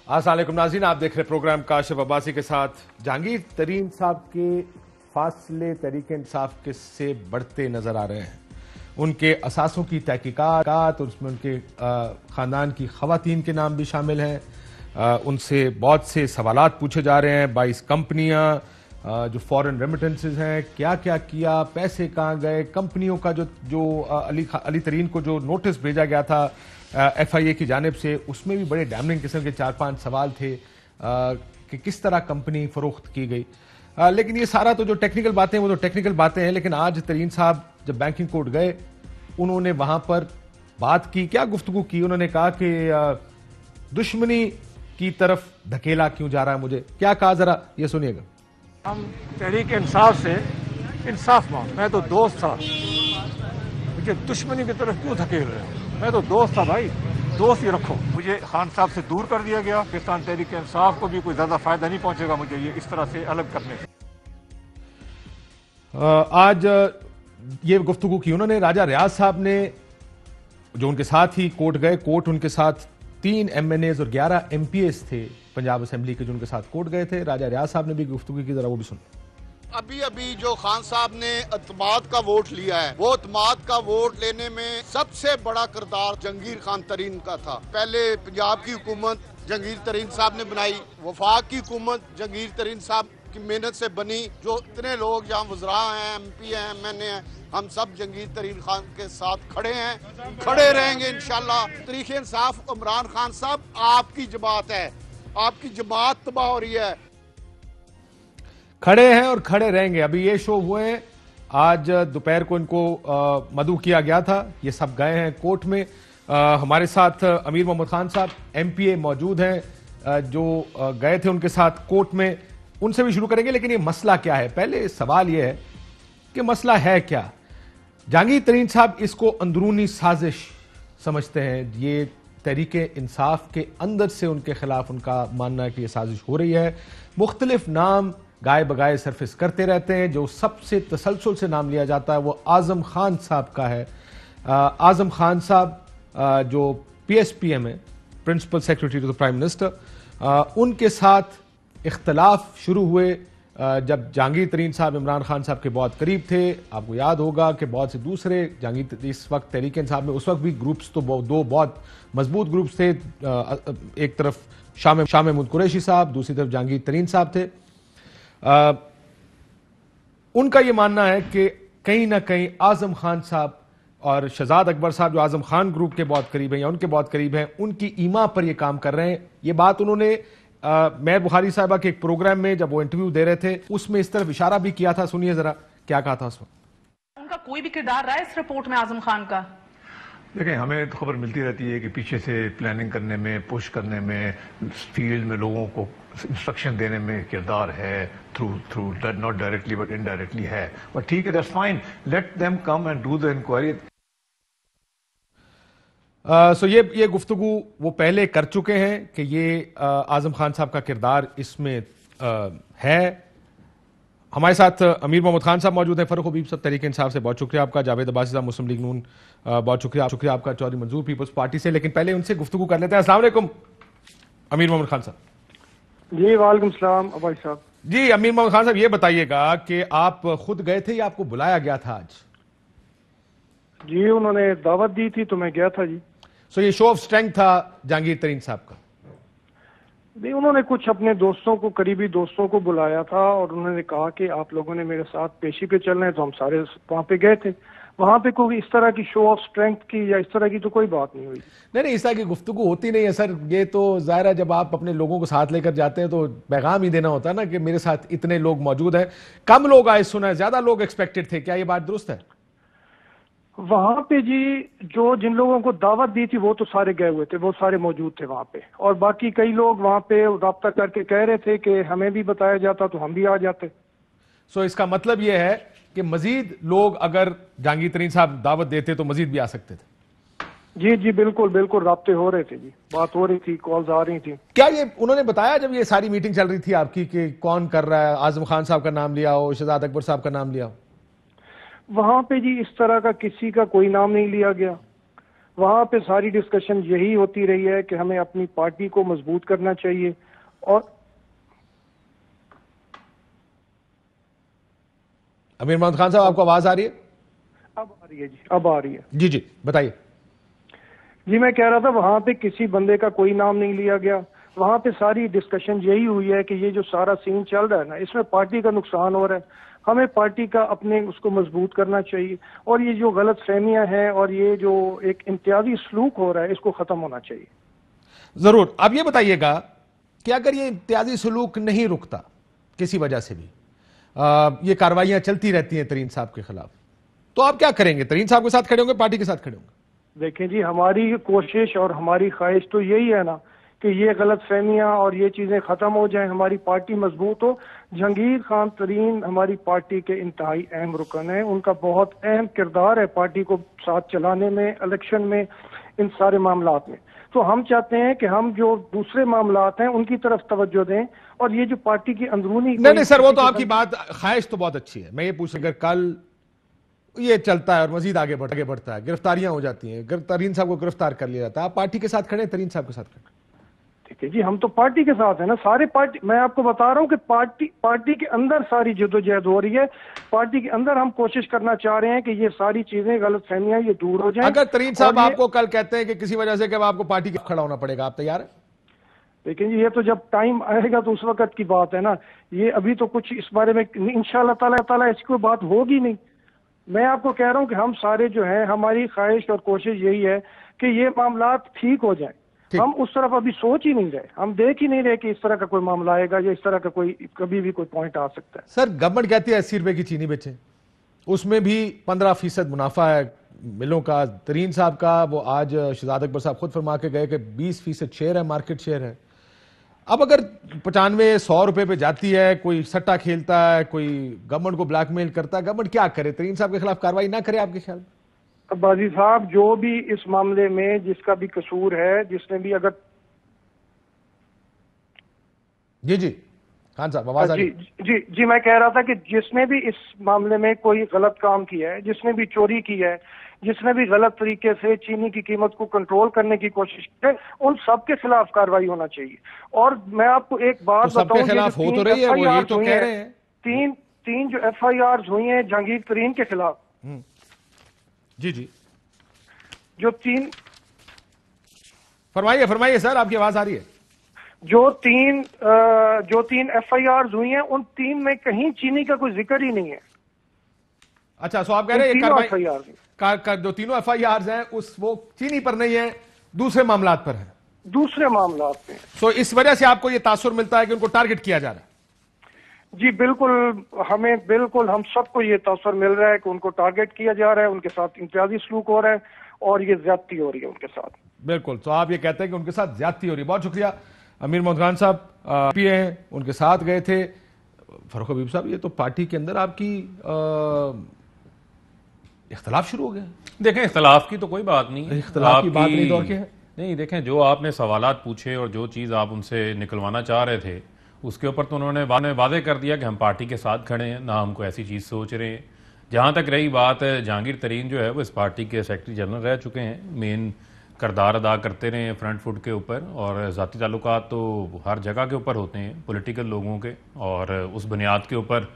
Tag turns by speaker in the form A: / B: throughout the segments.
A: अस्सलाम वालेकुम नाज़रीन, आप देख रहे प्रोग्राम काशिफ अब्बासी के साथ। जहांगीर तरीन साहब के फासले तहरीक इंसाफ के से बढ़ते नजर आ रहे हैं। उनके असासों की तहकीकात, उसमें उनके ख़ानदान की ख़वातीन के नाम भी शामिल हैं। उनसे बहुत से सवालात पूछे जा रहे हैं। 22 कंपनियां, जो फॉरेन रेमिटेंसेज हैं, क्या क्या किया, पैसे कहाँ गए, कंपनियों का जो अली तरीन को जो नोटिस भेजा गया था FIA की जानिब से, उसमें भी बड़े डैमनिंग किस्म के 4-5 सवाल थे कि किस तरह कंपनी फरोख्त की गई। लेकिन ये सारा तो जो टेक्निकल बातें, वो तो टेक्निकल बातें हैं। लेकिन आज तरीन साहब जब बैंकिंग कोर्ट गए, उन्होंने वहां पर बात की, क्या गुफ्तगू की। उन्होंने कहा कि दुश्मनी की तरफ धकेला क्यों जा रहा है मुझे, क्या कहा, जरा ये सुनिएगा।
B: हम तहरीक इंसाफ से इंसाफ मांग, मैं तो दोस्त था, मुझे दुश्मनी की तरफ क्यों धकेल रहे हो? मैं तो दोस्त था भाई, दोस्त ही रखो। मुझे खान साहब से दूर कर दिया गया। पाकिस्तान तहरीक इंसाफ को भी कोई ज्यादा फायदा नहीं पहुंचेगा मुझे ये इस तरह से अलग करने से।
A: आज ये गुफ्तगू की उन्होंने। राजा रियाज साहब ने, जो उनके साथ ही कोर्ट गए, कोर्ट उनके साथ 3 MNAs और 11 MPAs थे पंजाब असेंबली के, जो उनके साथ कोर्ट गए थे। राजा रियाज साहब ने भी गुफ्तगू की, जरा वो भी सुन।
C: अभी अभी जो खान साहब ने अतमाद का वोट लिया है, वो अतमाद का वोट लेने में सबसे बड़ा किरदार जहांगीर खान तरीन का था। पहले पंजाब की हुकूमत जहांगीर तरीन साहब ने बनाई, वफाक की हुकूमत जहांगीर तरीन साहब की मेहनत से बनी। जो इतने लोग यहाँ वज़रा हैं, MP हैं, MNA हैं, हम सब जहांगीर तरीन खान के साथ खड़े हैं, खड़े रहेंगे इंशाल्लाह। तहरीक इंसाफ इमरान खान साहब आपकी जमात है, आपकी जमात तबाह हो रही है।
A: खड़े हैं और खड़े रहेंगे। अभी ये शो हुए हैं, आज दोपहर को इनको मदऊ किया गया था। ये सब गए हैं कोर्ट में। हमारे साथ अमीर मोहम्मद खान साहब MPA मौजूद हैं, जो गए थे उनके साथ कोर्ट में। उनसे भी शुरू करेंगे। लेकिन ये मसला क्या है, पहले सवाल ये है कि मसला है क्या। जहांगीर तरीन साहब इसको अंदरूनी साजिश समझते हैं। ये तहरीक इंसाफ के अंदर से उनके खिलाफ उनका मानना है कि यह साजिश हो रही है। मुख्तलिफ नाम गाय बगाए सरफेस करते रहते हैं। जो सबसे तसलसल से नाम लिया जाता है वो आजम खान साहब का है। आजम खान साहब जो PSPM है, principal secretary to the prime minister, उनके साथ इख्तलाफ शुरू हुए जब जहांगीर तरीन साहब इमरान खान साहब के बहुत करीब थे। आपको याद होगा कि बहुत से दूसरे जहांगीर इस वक्त तहरीक इंसाफ में उस वक्त भी ग्रुप्स तो दो बहुत मजबूत ग्रुप्स थे। एक तरफ शाह महमूद कुरैशी साहब, दूसरी तरफ जहांगीर तरीन साहब थे। उनका यह मानना है कि कहीं ना कहीं आजम खान साहब और शहजाद अकबर साहब, जो आजम खान ग्रुप के बहुत करीब हैं या उनके बहुत करीब हैं, उनकी ईमा पर यह काम कर रहे हैं। ये बात उन्होंने मेयर बुखारी साहिबा के एक प्रोग्राम में जब वो इंटरव्यू दे रहे थे, उसमें इस तरफ इशारा भी किया था। सुनिए जरा क्या कहा था उसमें।
D: उनका कोई भी किरदार रहा है इस रिपोर्ट में आजम खान का?
E: देखें, हमें तो खबर मिलती रहती है कि पीछे से प्लानिंग करने में, पुश करने में, फील्ड में लोगों को इंस्ट्रक्शन देने में किरदार है, though not directly but indirectly है। बट ठीक है, that's fine, let them come and do the inquiry.
A: So ये गुफ्तगू वो पहले कर चुके हैं कि ये आजम खान साहब का किरदार इसमें है। हमारे साथ अमीर मोहम्मद खान साहब मौजूद हैं, फरूख हबीब साहब तहरीक इंसाफ से, बहुत शुक्रिया आपका। जावेद अब्बासी साहब मुस्लिम लीग नून, बहुत शुक्रिया आपका चौधरी मंजूर पीपल्स पार्टी से। लेकिन पहले उनसे गुफ्तगू कर लेते हैं। अस्सलाम वालेकुम अमीर मोहम्मद खान साहब।
F: जी वालेकुम सलाम अब्बासी साहब।
A: जी अमीर मोहम्मद खान साहब, ये बताइएगा कि आप खुद गए थे या आपको बुलाया गया था आज?
F: जी उन्होंने दावत दी थी तो मैं गया था जी।
A: सो ये शो ऑफ स्ट्रेंथ था जहांगीर तरीन साहब का?
F: नहीं, उन्होंने कुछ अपने दोस्तों को, करीबी दोस्तों को बुलाया था और उन्होंने कहा कि आप लोगों ने मेरे साथ पेशी पे चलना है, तो हम सारे वहां पे गए थे। वहां पे कोई इस तरह की शो ऑफ स्ट्रेंथ की या इस तरह की तो कोई बात नहीं हुई।
A: नहीं, इस तरह की गुफ्तगू होती नहीं है सर। ये तो जाहिर है, जब आप अपने लोगों को साथ लेकर जाते हैं तो पैगाम ही देना होता है ना कि मेरे साथ इतने लोग मौजूद हैं। कम लोग आए सुना है, ज्यादा लोग एक्सपेक्टेड थे, क्या ये बात दुरुस्त है?
F: वहां पे जी जो जिन लोगों को दावत दी थी वो तो सारे गए हुए थे, वो सारे मौजूद थे वहां पे। और बाकी कई लोग वहां पे राब्ता करके कह रहे थे कि हमें भी बताया जाता तो हम भी आ जाते।
A: सो इसका मतलब यह है कि मजीद लोग अगर जहांगीर तरीन साहब दावत देते तो मजीद भी आ सकते थे?
F: जी जी बिल्कुल बिल्कुल, राब्ते हो रहे थे जी, बात हो रही थी, कॉल्स आ रही थी।
A: क्या ये उन्होंने बताया जब ये सारी मीटिंग चल रही थी आपकी कि कौन कर रहा है? आजम खान साहब का नाम लिया हो, शहजाद अकबर साहब का नाम लिया हो?
F: वहां पे जी इस तरह का किसी का कोई नाम नहीं लिया गया। वहाँ पे सारी डिस्कशन यही होती रही है कि हमें अपनी पार्टी को मजबूत करना चाहिए। और
A: अमीर मोहम्मद खान साहब, आपको आवाज आ रही है?
F: अब आ रही है जी, अब आ रही है
A: जी जी, बताइए।
F: जी, मैं कह रहा था वहाँ पे किसी बंदे का कोई नाम नहीं लिया गया। वहाँ पे सारी डिस्कशन यही हुई है कि ये जो सारा सीन चल रहा है ना, इसमें पार्टी का नुकसान हो रहा है, हमें पार्टी का अपने उसको मजबूत करना चाहिए, और ये जो गलत फहमियां हैं और ये जो एक इम्तियाजी सलूक हो रहा है, इसको खत्म होना चाहिए।
A: जरूर। अब ये बताइएगा कि अगर ये इम्तियाजी सलूक नहीं रुकता किसी वजह से भी, ये कार्रवाइयां चलती रहती हैं तरीन साहब के खिलाफ, तो आप क्या करेंगे? तरीन साहब के साथ खड़े होंगे, पार्टी के साथ खड़े होंगे?
F: देखें जी, हमारी कोशिश और हमारी ख्वाहिश तो यही है ना कि ये गलत फहमियां और ये चीजें खत्म हो जाएं, हमारी पार्टी मजबूत हो। जहांगीर खान तरीन हमारी पार्टी के इंतहाई अहम रुकन है, उनका बहुत अहम किरदार है पार्टी को साथ चलाने में, इलेक्शन में, इन सारे मामलात में। तो हम चाहते हैं कि हम जो दूसरे मामलात हैं उनकी तरफ तवज्जो दें, और ये जो पार्टी की अंदरूनी
A: नहीं सर, वो तो आपकी बात, ख्वाहिश तो बहुत अच्छी है। मैं ये पूछ, अगर कल ये चलता है और मजीद आगे बढ़ता है, गिरफ्तारियां हो जाती हैं, तरीन साहब को गिरफ्तार कर लिया जाता है, आप पार्टी के साथ खड़े हैं, तरीन साहब के साथ खड़े?
F: ठीक है जी, हम तो पार्टी के साथ है ना, सारे पार्टी। मैं आपको बता रहा हूं कि पार्टी के अंदर सारी जद्दोजहद हो रही है, पार्टी के अंदर हम कोशिश करना चाह रहे हैं कि ये सारी चीजें, गलत फहमियां, ये दूर हो जाएं।
A: अगर तरीन साहब आपको कल कहते हैं कि किसी वजह से कि आपको पार्टी के खड़ा होना पड़ेगा, आप तैयार है?
F: लेकिन ये तो जब टाइम आएगा तो उस वक्त की बात है ना, ये अभी तो कुछ इस बारे में इंशाअल्लाह ताला ऐसी कोई बात होगी नहीं। मैं आपको कह रहा हूं कि हम सारे जो है, हमारी ख्वाहिश और कोशिश यही है कि ये मामलात ठीक हो जाए। हम उस तरफ अभी सोच ही नहीं रहे, हम देख ही नहीं रहे कि इस तरह का कोई मामला आएगा या इस तरह का कोई कभी भी कोई पॉइंट आ सकता है।
A: सर, गवर्नमेंट कहती है 80 रुपए की चीनी बेचे, उसमें भी 15% मुनाफा है मिलों का। तरीन साहब का वो आज शहजाद अकबर साहब खुद फरमा के गए कि 20% शेयर है, मार्केट शेयर है। अब अगर 95-100 रुपए पे जाती है, कोई सट्टा खेलता है, कोई गवर्नमेंट को ब्लैकमेल करता है, गवर्नमेंट क्या करे? तरीन साहब के खिलाफ कार्रवाई ना करे आपके ख्याल में?
F: बाजी साहब, जो भी इस मामले में जिसका भी कसूर है, जिसने भी अगर
A: जी खान साहब आवाज आ रही?
F: जी, मैं कह रहा था कि जिसने भी इस मामले में कोई गलत काम किया है, जिसने भी चोरी की है, जिसने भी गलत तरीके से चीनी की कीमत को कंट्रोल करने की कोशिश की है, उन सबके खिलाफ कार्रवाई होना चाहिए। और मैं आपको एक बात बताऊं,
A: सबके खिलाफ हो तो रही है, वो ये तो कह रहे हैं।
F: तीन जो FIRs हुई हैं जहांगीर तरीन के खिलाफ,
A: जी
F: जो तीन,
A: फरमाइए सर, आपकी आवाज आ रही है।
F: जो तीन FIRs हुई हैं, उन 3 में कहीं चीनी का कोई जिक्र ही नहीं है।
A: अच्छा, सो आप कह रहे हैं जो तीनों FIRs हैं वो चीनी पर नहीं है, दूसरे मामलात पर है,
F: दूसरे मामलात पे।
A: सो इस वजह से आपको ये तासुर मिलता है कि उनको टारगेट किया जा रहा है?
F: जी बिल्कुल, हम सबको ये तासुर मिल रहा है कि उनको टारगेट किया जा रहा है, उनके साथ इम्तियाजी सलूक हो रहा है और ये ज्यादती हो रही है उनके साथ।
A: बिल्कुल, तो आप ये कहते हैं कि उनके साथ ज्यादती हो रही है। बहुत शुक्रिया। अमीर मोहम्मद खान साहब पीए हैं, उनके साथ गए थे। फरूख हबीब साहब, ये तो पार्टी के अंदर आपकी इख्तलाफ शुरू हो गया।
G: देखें, इख्तलाफ की तो कोई बात नहीं,
A: इख्तलाफ की बात नहीं, दौर के है
G: नहीं। देखें, जो आपने सवालात पूछे और जो चीज़ आप उनसे निकलवाना चाह रहे थे, उसके ऊपर तो उन्होंने वादे कर दिया कि हम पार्टी के साथ खड़े हैं, ना हम कोई ऐसी चीज़ सोच रहे हैं। जहाँ तक रही बात, जहांगीर तरीन जो है वो इस पार्टी के सेक्रेटरी जनरल रह चुके हैं, मेन किरदार अदा करते रहे हैं फ्रंट फुट के ऊपर, और ज़ाती ताल्लुकात तो हर जगह के ऊपर होते हैं पॉलिटिकल लोगों के, और उस बुनियाद के ऊपर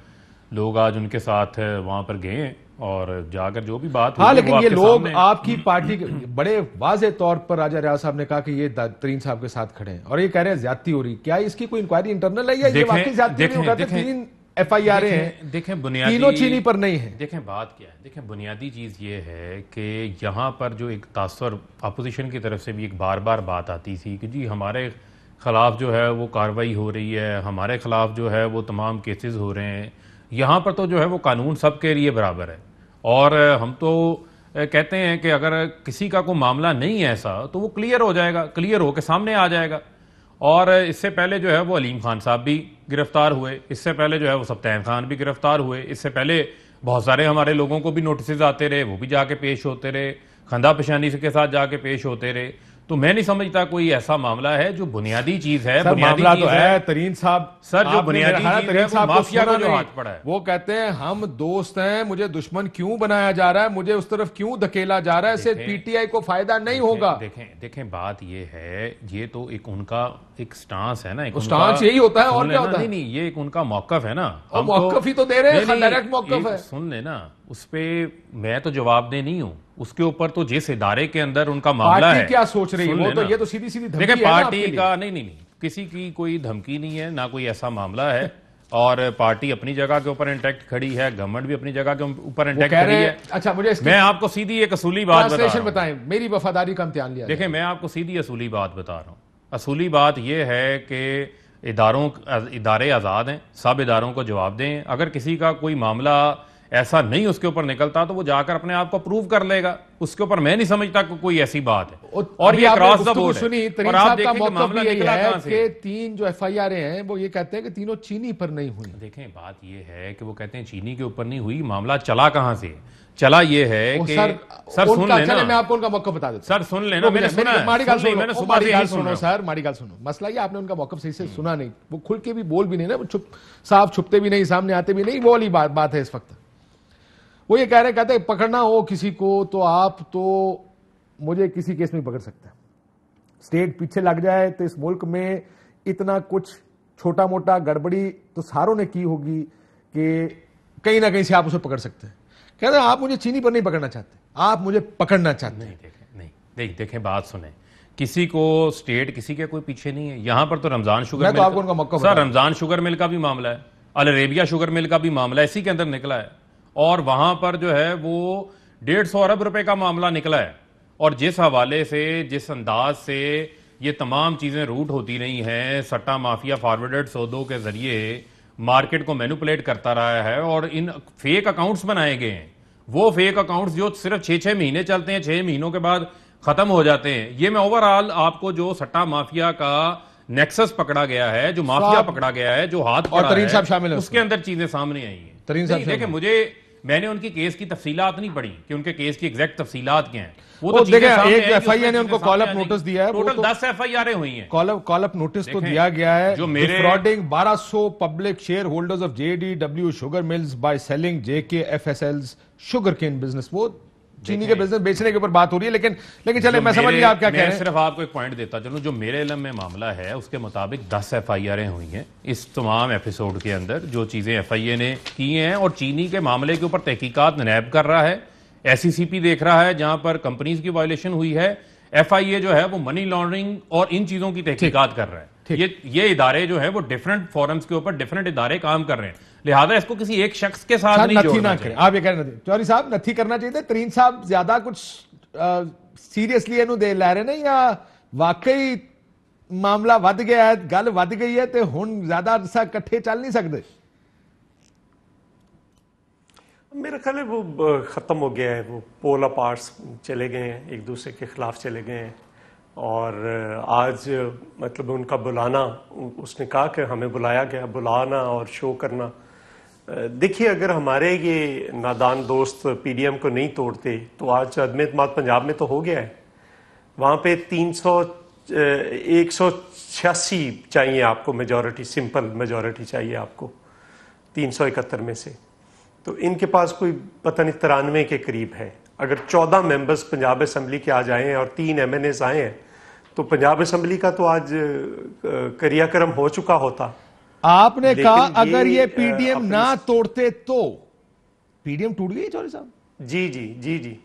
G: लोग आज उनके साथ वहाँ पर गए हैं और जाकर जो भी बात
A: हाँ, लेकिन ये लोग आपकी पार्टी के बड़े वाज़े तौर पर राजा रियाज साहब ने कहा कि ये तरीन साहब के साथ खड़े हैं और ये कह रहे हैं ज्यादती हो रही। क्या इसकी कोई इंक्वायरी इंटरनल है या ये वाकई ज्यादती नहीं होगा? 3 FIR हैं,
G: देखें बुनियादी,
A: तीनों चीनी पर नहीं है।
G: देखें बात क्या है, देखें बुनियादी चीज़ ये है कि यहाँ पर जो एक तासुर अपोजिशन की तरफ से भी एक बार बार बात आती थी कि जी हमारे खिलाफ जो है वो कार्रवाई हो रही है, हमारे खिलाफ जो है वो तमाम केसेस हो रहे हैं। यहाँ पर तो जो है वो कानून सबके लिए बराबर है, और हम तो कहते हैं कि अगर किसी का कोई मामला नहीं है ऐसा तो वो क्लियर हो जाएगा, क्लियर होकर सामने आ जाएगा। और इससे पहले जो है वो अलीम खान साहब भी गिरफ्तार हुए, इससे पहले जो है वो सब्तैन खान भी गिरफ्तार हुए, इससे पहले बहुत सारे हमारे लोगों को भी नोटिस आते रहे, वो भी जाके पेश होते रहे, खंदा पेशानी के साथ जाके पेश होते रहे। तो मैं नहीं समझता कोई ऐसा मामला है जो बुनियादी चीज है।
A: सर मामला तो है तरीन साहब,
G: सर जो बुनियादी चीज है वो माफिया का जो हाथ पड़ा है।
A: वो कहते हैं हम दोस्त हैं, मुझे दुश्मन क्यों बनाया जा रहा है, मुझे उस तरफ क्यों धकेला जा रहा है, इससे पीटीआई को फायदा नहीं होगा।
G: देखें बात ये है, ये तो एक उनका एक स्टांस है ना, एक
A: स्टांस यही होता है और क्या होता है?
G: नहीं, ये एक उनका मौकफ है ना,
A: हम मौकफ ही तो दे रहे हैं, डायरेक्ट मौकफ है।
G: सुन लेना, उस पे मैं तो जवाबदेह नहीं हूं, उसके ऊपर तो जिस इदारे के अंदर उनका मामला है
A: क्या सोच रही है वो तो, ये तो सीधी सीधी धमकी है
G: देखिए पार्टी का नहीं, किसी की कोई धमकी नहीं है, ना कोई ऐसा मामला है, और पार्टी अपनी जगह के ऊपर इंटैक्ट खड़ी है, गवर्नमेंट भी अपनी जगह के ऊपर इंटैक्ट खड़ी है।
A: अच्छा मुझे
G: मैं आपको सीधी एक असूली बात
A: बताएं, मेरी वफादारी का इम्तिहान लिया।
G: देखिए मैं आपको सीधी असूली बात बता रहा हूं। असूली बात यह है कि इदारे आज़ाद हैं, सब इदारों को जवाब दें। अगर किसी का कोई मामला ऐसा नहीं उसके ऊपर निकलता तो वो जाकर अपने आप को प्रूव कर लेगा, उसके ऊपर मैं नहीं समझता कि कोई ऐसी बात है। और ये क्रॉस द बोर्ड
A: सुनी,
G: और आप देखें कि मामला निकला कहां से।
A: कि 3 जो एफआईआर हैं वो ये कहते हैं कि तीनों चीनी पर नहीं हुई।
G: देखें बात ये है कि वो कहते हैं चीनी के ऊपर नहीं हुई, मामला चला कहां से? चला ये है कि सर सुन लेना,
A: मैं आपको उनका मौका बता देता
G: सर, सुन लेना, मैंने सुना है,
A: माड़ी गाल सुनो सर, माड़ी गाल सुनो। मसला ये आपने उनका मौका सही से सुना नहीं, वो खुल के भी बोल भी नहीं ना, वो साफ छुपते भी नहीं, सामने आते भी नहीं, वो वाली बात है इस वक्त। वो ये कहते हैं पकड़ना हो किसी को तो आप तो मुझे किसी केस में पकड़ सकते हैं, स्टेट पीछे लग जाए तो इस मुल्क में इतना कुछ छोटा मोटा गड़बड़ी तो सारों ने की होगी कि कहीं ना कहीं से आप उसे पकड़ सकते हैं। कहते हैं आप मुझे चीनी पर नहीं पकड़ना चाहते, आप मुझे पकड़ना चाहते हैं।
G: देखें बात सुने, किसी को स्टेट किसी के कोई पीछे नहीं है। यहां पर तो रमजान शुगर
A: मिल, तो आपको उनका मौका
G: सर रमजान शुगर मिल का भी मामला है, अल अरेबिया शुगर मिल का भी मामला इसी के अंदर निकला है, और वहां पर जो है वो 150 अरब रुपए का मामला निकला है। और जिस हवाले से, जिस अंदाज से ये तमाम चीजें रूट होती रही हैं, सट्टा माफिया फॉरवर्डेड सौदों के जरिए मार्केट को मैनिपुलेट करता रहा है और इन फेक अकाउंट्स बनाए गए हैं, वो फेक अकाउंट्स जो सिर्फ 6-6 महीने चलते हैं, 6 महीनों के बाद खत्म हो जाते हैं। ये मैं ओवरऑल आपको जो सट्टा माफिया का नेक्सस पकड़ा गया है, जो माफिया पकड़ा गया है, जो हाथ
A: और तरीन साहब शामिल है,
G: उसके अंदर चीजें सामने आई हैं।
A: तरीन साहब
G: देखिए मैंने उनकी केस की तफसीलात नहीं पढ़ी कि उनके केस की एग्जैक्ट तफसीलात क्या हैं। वो तो
A: देखिए एक एफआईआर ने उनको कॉल अप नोटिस दिया है,
G: टोटल 10 एफआईआर हुई हैं।
A: कॉल अप नोटिस तो दिया गया है,
G: जो मेरे
A: frauding 1200 public share holders of JDW sugar mills by selling JKFSL's sugar cane business. वो चीनी के बिजनेस बेचने के ऊपर बात हो रही है, लेकिन चले मैं समझ लिया आप क्या कह रहे हैं।
G: सिर्फ आपको एक पॉइंट देता चलूं, जो मेरे इल्म में मामला है उसके मुताबिक 10 एफआईआर हुई हैं इस तमाम एपिसोड के अंदर, जो चीजें एफआईए ने की हैं। और चीनी के मामले के ऊपर तहकीकात नैब कर रहा है, SECP देख रहा है, जहां पर कंपनीज की वायलेशन हुई है। FIA जो है वो मनी लॉन्ड्रिंग और इन चीजों की तहकीकात कर रहा है। ये इदारे जो है वो डिफरेंट फोरम्स के ऊपर डिफरेंट इदारे काम कर रहे हैं, लिहाजा इसको किसी एक शख्स के साथ नहीं जोड़ना चाहिए।
A: आप ये कह रहे हैं चौधरी साहब नथी करना चाहिए था, तरीन साहब ज्यादा कुछ सीरियसली इनू दे लै रहे ने, या वाकई मामला वध गया है, गल वध गई है तो हुण ज्यादा अरसा इकट्ठे चल नहीं सकते?
H: मेरा ख्याल है वो ख़त्म हो गया है, वो पोल अपार्ट्स चले गए हैं, एक दूसरे के खिलाफ चले गए हैं। और आज मतलब उनका बुलाना, उसने कहा कि हमें बुलाया गया, बुलाना और शो करना। देखिए अगर हमारे ये नादान दोस्त PDM को नहीं तोड़ते तो आज अदम-ए-इत्तेमाद पंजाब में तो हो गया है। वहाँ पे 186 चाहिए आपको मेजॉरिटी, सिंपल मेजॉरिटी चाहिए आपको 371 में से, तो इनके पास कोई पता नहीं 93 के करीब है। अगर 14 मेंबर्स पंजाब असेंबली के आज आए हैं और 3 MNAs आए हैं तो पंजाब असेंबली का तो आज क्रियाक्रम हो चुका होता।
A: आपने कहा अगर ये PDM ना तोड़ते तो PDM टूट गई चौधरी साहब?
H: जी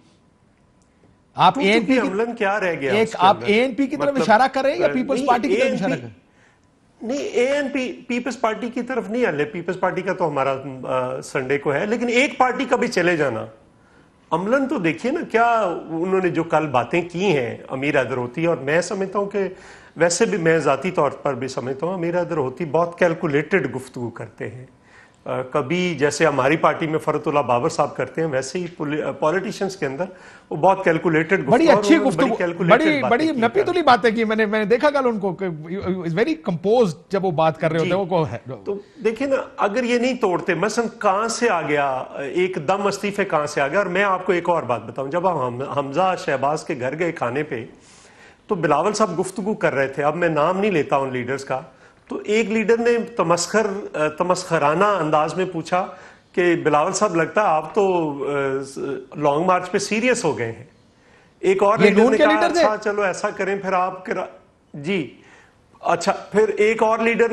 A: आप ANP
H: अमलन क्या रह गया?
A: एक आप ANP की तरफ इशारा कर रहे हैं या पीपल्स पार्टी की तरफ इशारा कर रहे हैं?
H: नहीं, ANP पीपल्स पार्टी की तरफ नहीं हले, पीपल्स पार्टी का तो हमारा संडे को है, लेकिन एक पार्टी का भी चले जाना। अमलन तो देखिए ना क्या उन्होंने जो कल बातें की हैं अमीर हैदर होती, और मैं समझता हूं कि वैसे भी मैं ज़ाती तौर पर भी समझता हूँ अमीर हैदर होती बहुत कैलकुलेटेड गुफ्तगू करते हैं। कभी जैसे हमारी पार्टी में फरतुल्लाह बाबर साहब करते हैं, वैसे ही पॉलिटिशियंस के अंदर वो बहुत कैलकुलेटेड,
A: बड़ी अच्छी गुफ्तगू, बड़ी नपी तुली बातें की। मैंने देखा कल उनको, इज वेरी कंपोज्ड जब वो बात कर रहे होते हैं।
H: तो देखिए ना, अगर ये नहीं तोड़ते, मसलन कहां से आ गया एकदम इस्तीफे, कहां से आ गया। और मैं आपको एक और बात बताऊं, जब हम हमजा शहबाज के घर गए खाने पे तो बिलावल साहब गुफ्तगू कर रहे थे, अब मैं नाम नहीं लेता उन लीडर्स का, तो एक लीडर ने तमस्खराना अंदाज में पूछा कि बिलावल साहब लगता है आप तो लॉन्ग मार्च पे सीरियस हो गए हैं। एक और लीडर ने कहा अच्छा चलो ऐसा करें फिर आप जी अच्छा, फिर एक और लीडर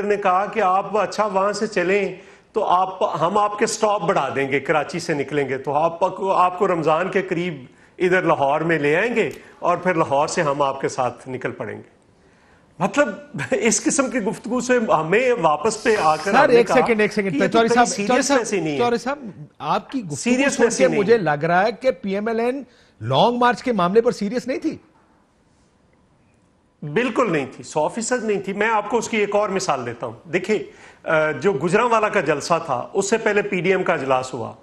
H: ने कहा कि आप अच्छा वहां से चलें तो हम आपके स्टॉप बढ़ा देंगे, कराची से निकलेंगे तो आपको रमजान के करीब इधर लाहौर में ले आएंगे और फिर लाहौर से हम आपके साथ निकल पड़ेंगे। मतलब इस किस्म की गुफ्तगू से हमें वापस पे आकर
A: सर एक सेकंड चौधरी साहब आपकी गुफ्तगू से मुझे लग रहा है कि पीएमएलएन लॉन्ग मार्च के मामले पर सीरियस नहीं थी।
H: बिल्कुल नहीं थी, 100% नहीं थी। मैं आपको उसकी एक और मिसाल देता हूं। देखिए जो गुजरांवाला का जलसा था उससे पहले पीडीएम का इजलास हुआ,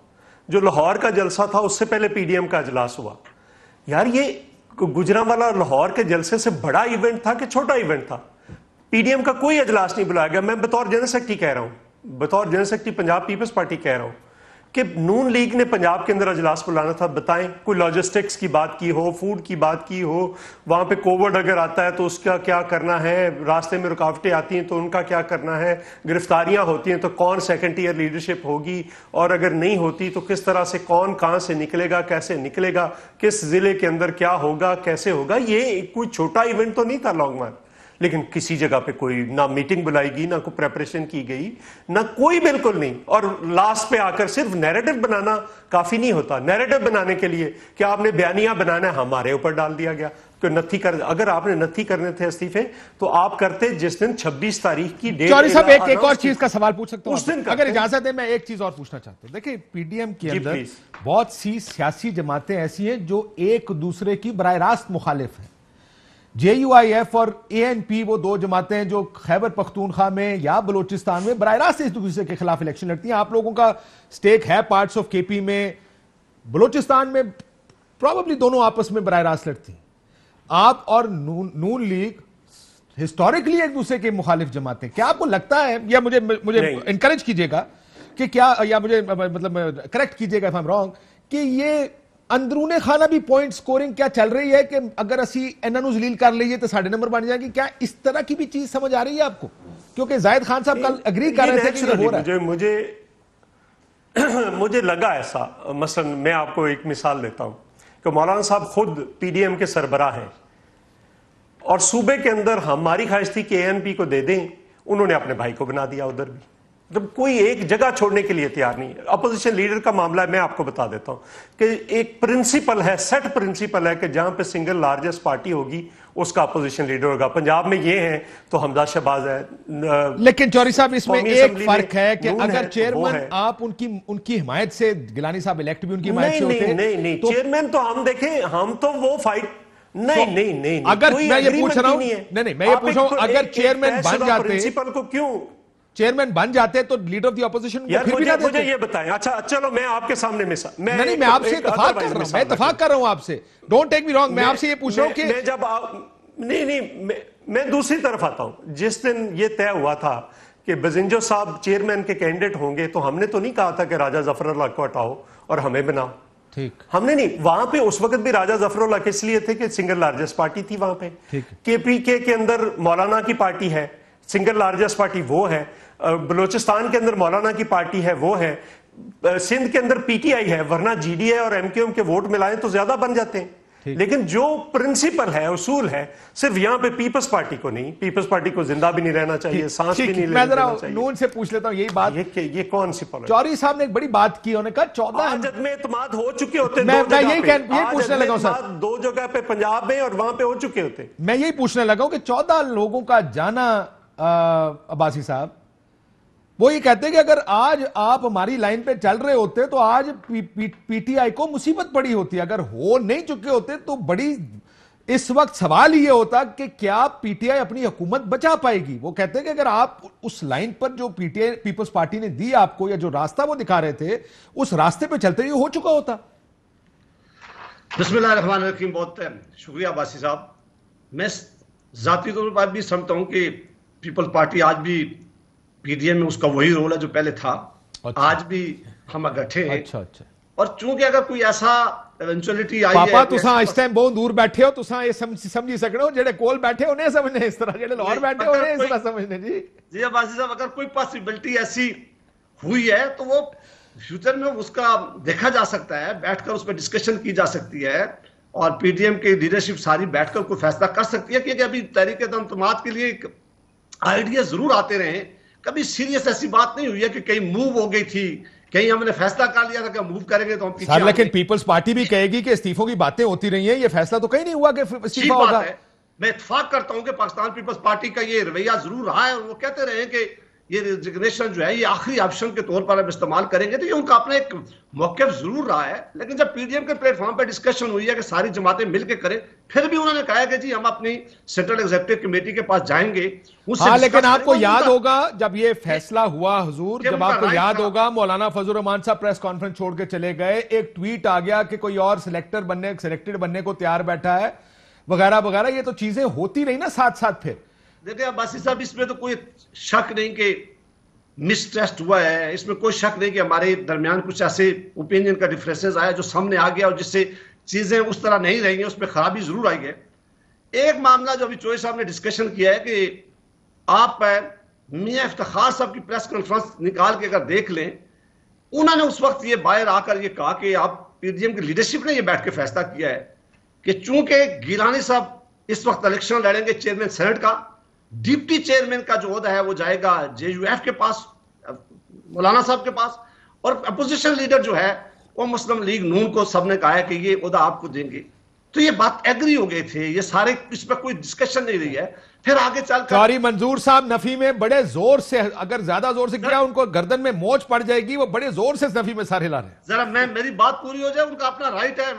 H: जो लाहौर का जलसा था उससे पहले पीडीएम का इजलास हुआ। यार ये गुजरांवाला लाहौर के जलसे से बड़ा इवेंट था कि छोटा इवेंट था? पीडीएम का कोई इजलास नहीं बुलाया गया। मैं बतौर जनरल सेक्रेटरी कह रहा हूं, बतौर general secretary Punjab peoples party कह रहा हूं कि नून लीग ने पंजाब के अंदर इजलास बुलाना था। बताएं, कोई लॉजिस्टिक्स की बात की हो, फूड की बात की हो, वहां पे कोविड अगर आता है तो उसका क्या करना है, रास्ते में रुकावटें आती हैं तो उनका क्या करना है, गिरफ्तारियां होती हैं तो कौन सेकंड ईयर लीडरशिप होगी, और अगर नहीं होती तो किस तरह से कौन कहां से निकलेगा, कैसे निकलेगा, किस जिले के अंदर क्या होगा, कैसे होगा। ये कोई छोटा इवेंट तो नहीं था लॉन्ग मार्च। लेकिन किसी जगह पे कोई ना मीटिंग बुलाई, ना कोई प्रेपरेशन की गई, ना कोई, बिल्कुल नहीं। और लास्ट पे आकर सिर्फ नैरेटिव बनाना काफी नहीं होता। नैरेटिव बनाने के लिए कि आपने बयानिया बनाना है, हमारे ऊपर डाल दिया गया कि नत्थी कर। अगर आपने नत्थी करने थे इस्तीफे तो आप करते जिस दिन 26 तारीख की डेट।
A: चौधरी साहब एक और चीज का सवाल पूछ सकता हूं उस दिन, अगर इजाजत है? मैं एक चीज और पूछना चाहता हूं। देखिए पीडीएम के अंदर बहुत सी सियासी जमातें ऐसी हैं जो एक दूसरे की बराह रास्त मुखालिफ हैं। JUIF और ANP वो दो जमातें हैं जो खैबर पख्तूनख्वा में या बलोचिस्तान में बराह रास्त एक दूसरे के खिलाफ इलेक्शन लड़ती हैं। आप लोगों का स्टेक है पार्ट्स ऑफ KP में, बलोचिस्तान में प्रॉबेबली दोनों आपस में बराह रास्त लड़ती हैं। आप और नून लीग हिस्टोरिकली एक दूसरे के मुखालिफ जमातें। क्या आपको लगता है, या मुझे इंकरेज कीजिएगा कि क्या, या मुझे मतलब करेक्ट कीजिएगा इफ आई एम रॉन्ग, कि ये अंदरूने खाना भी पॉइंट स्कोरिंग क्या चल रही है कि अगर असी इन्हों जलील कर लीजिए तो साढ़े नंबर बन जाएगी? क्या इस तरह की भी चीज समझ आ रही है आपको? क्योंकि जाहिद खान साहब कल अग्री कर रहे थे कि ये हो रहा है।
H: मुझे लगा ऐसा। मसलन मैं आपको एक मिसाल देता हूं कि मौलाना साहब खुद पीडीएम के सरबराह हैं और सूबे के अंदर हमारी ख्वाहिश थी कि ANP को दे दें, उन्होंने अपने भाई को बना दिया उधर भी। मतलब कोई एक जगह छोड़ने के लिए तैयार नहीं है। अपोजिशन लीडर का मामला है, मैं आपको बता देता हूं कि एक प्रिंसिपल है, सेट प्रिंसिपल है कि जहां पे सिंगल लार्जेस्ट पार्टी होगी उसका अपोजिशन लीडर होगा। पंजाब में ये है तो हमजा शहबाज है।
A: लेकिन चौधरी साहब इसमें एक फर्क है कि अगर चेयरमैन आप उनकी हिमायत से, गिलानी साहब इलेक्ट भी उनकी हिमायत से होते।
H: नहीं, चेयरमैन तो हम देखें, हम तो वो फाइट नहीं।
A: अगर मैं ये पूछ रहा हूं, नहीं मैं ये पूछ रहा हूं, अगर चेयरमैन बन जाते,
H: प्रिंसिपल को क्यों
A: चेयरमैन बन जाते तो लीडर ऑफ द ऑपोजिशन
H: मुझे ये बताएं। अच्छा चलो मैं आपके सामने
A: मैं आपसे इत्तेफाक कर रहा हूं, मैं इत्तेफाक कर रहा हूं आपसे, डोंट टेक मी रॉन्ग। मैं आपसे ये पूछ रहा हूं कि
H: नहीं, मैं दूसरी तरफ आता हूं। जिस दिन ये तय हुआ था कि बजिंजो साहब चेयरमैन के कैंडिडेट होंगे तो हमने तो नहीं कहा था कि राजा जफरुल्लाह को हटाओ और हमें बनाओ।
A: ठीक,
H: हमने नहीं। वहां पे उस वक्त भी राजा जफरुल्लाह किस लिए थे कि सिंगल लार्जेस्ट पार्टी थी वहां पे। KPK के अंदर मौलाना की पार्टी है, सिंगल लार्जेस्ट पार्टी वो है। बलोचिस्तान के अंदर मौलाना की पार्टी है, वो है। सिंध के अंदर PTI है, वरना GDA और MQM के वोट मिलाएं तो ज्यादा बन जाते हैं। लेकिन जो प्रिंसिपल है, उसूल है, सिर्फ यहां पे पीपल्स पार्टी को नहीं, पीपल्स पार्टी को जिंदा भी नहीं रहना चाहिए, सांस भी नहीं लेना चाहिए।
A: नून से पूछ लेता हूं यही बात।
H: ये कौन सी पॉलिसी?
A: चौधरी साहब ने एक बड़ी बात की, उन्होंने कहा 14
H: आजत में इत्मीनान हो चुके होते।
A: मैं यही पूछने लगा सर,
H: 2 जगह पे पंजाब में और वहां पे हो चुके होते।
A: मैं यही पूछने लगा कि 14 लोगों का जाना, अब्बासी साहब वो ये कहते हैं कि अगर आज आप हमारी लाइन पे चल रहे होते तो आज PTI को मुसीबत पड़ी होती। अगर हो नहीं चुके होते तो बड़ी, इस वक्त सवाल ये होता कि क्या PTI अपनी हुकूमत बचा पाएगी। वो कहते हैं कि अगर आप उस लाइन पर जो PTI पीपल्स पार्टी ने दी आपको, या जो रास्ता वो दिखा रहे थे, उस रास्ते पे चलते ये हो चुका होता।
I: बिस्मिल्लाहिर्रहमानिर्रहीम। बहुत शुक्रिया अब्बासी साहब। मैं जाती तौर पर भी समझता हूं कि पीपल्स पार्टी आज भी PDM में उसका वही रोल है जो पहले था। आज भी हम इकट्ठे हैं।
A: अच्छा।
I: और चूंकि अगर कोई ऐसा इवेंचुअलिटी आई
A: पापा
I: है।
A: तुसा इस टाइम बहुत दूर बैठे हो, तुसा ये समझी सकते हो, जेडे कोल बैठे उन्हें समझने इस तरह, जेडे लाहौर बैठे उन्हें इस तरह समझने। जी
I: अब्बासी साहब, अगर कोई पॉसिबिलिटी ऐसी हुई है तो वो फ्यूचर में उसका देखा जा सकता है, बैठकर उस पर डिस्कशन की जा सकती है और पीडीएम की लीडरशिप सारी बैठकर कोई फैसला कर सकती है। क्योंकि अभी तहरीक-ए-इंतमाद के लिए आइडिया जरूर आते रहे, कभी सीरियस ऐसी बात नहीं हुई है कि कहीं मूव हो गई थी, कहीं हमने फैसला कर लिया था कि मूव करेंगे तो हम पीछे।
A: लेकिन पीपल्स पार्टी भी कहेगी कि इस्तीफों की बातें होती रही हैं, ये फैसला तो कहीं नहीं हुआ कि इस्तीफा होगा।
I: मैं इत्तेफाक करता हूं कि पाकिस्तान पीपल्स पार्टी का ये रवैया जरूर रहा है और वो कहते रहे कि ये रिजिग्नेशन जो है ये आखिरी ऑप्शन के तौर पर अब इस्तेमाल करेंगे, तो ये उनका अपना एक मौक़िफ़ जरूर रहा है। लेकिन जब पीडीएम के प्लेटफॉर्म पर डिस्कशन हुई है कि सारी जमातें मिलकर करें, फिर भी उन्होंने कहा कि जी हम अपनी सेंट्रल एग्जीक्यूटिव कमेटी के पास जाएंगे।
A: हाँ, लेकिन आपको याद होगा जब ये फैसला हुआ हुजूर, जब आपको याद होगा मौलाना फजल रहमान साहब प्रेस कॉन्फ्रेंस छोड़ के चले गए, एक ट्वीट आ गया कि कोई और सिलेक्टेड बनने को तैयार बैठा है वगैरह वगैरह। ये तो चीजें होती रही ना साथ साथ। फिर
I: देखिए अब्बासी साहब, इसमें तो कोई शक नहीं कि मिसट्रस्ट हुआ है, इसमें कोई शक नहीं कि हमारे दरमियान कुछ ऐसे ओपिनियन का डिफरेंसेस आया जो सामने आ गया और जिससे चीजें उस तरह नहीं रही हैं, उसमें खराबी जरूर आई है। एक मामला जो अभी चौधरी साहब ने डिस्कशन किया है कि आप मियां इफ्तिखार साहब की प्रेस कॉन्फ्रेंस निकाल के अगर देख लें, उन्होंने उस वक्त ये बाहर आकर ये कहा कि आप पीडीएम की लीडरशिप ने ये बैठ के फैसला किया है कि चूंकि गिलानी साहब इस वक्त इलेक्शन लड़ेंगे चेयरमैन सेनेट का, डिप्टी चेयरमैन का जो ओहदा है वो जाएगा जेयूएफ के पास, मौलाना साहब के पास, और अपोजिशन लीडर जो है वो मुस्लिम लीग नून को सबने कहा है कि ये ओहदा आपको देंगे। तो ये बात एग्री हो गए थे, ये सारे, इस पर कोई डिस्कशन नहीं रही है। फिर आगे चल
A: सॉरी मंजूर साहब नफी में बड़े जोर से, अगर ज्यादा जोर से किया उनको गर्दन में मोच पड़ जाएगी, वो बड़े जोर से नफी में सारे ला रहे हैं।
I: जरा मेरी बात पूरी हो जाए, उनका अपना राइट है,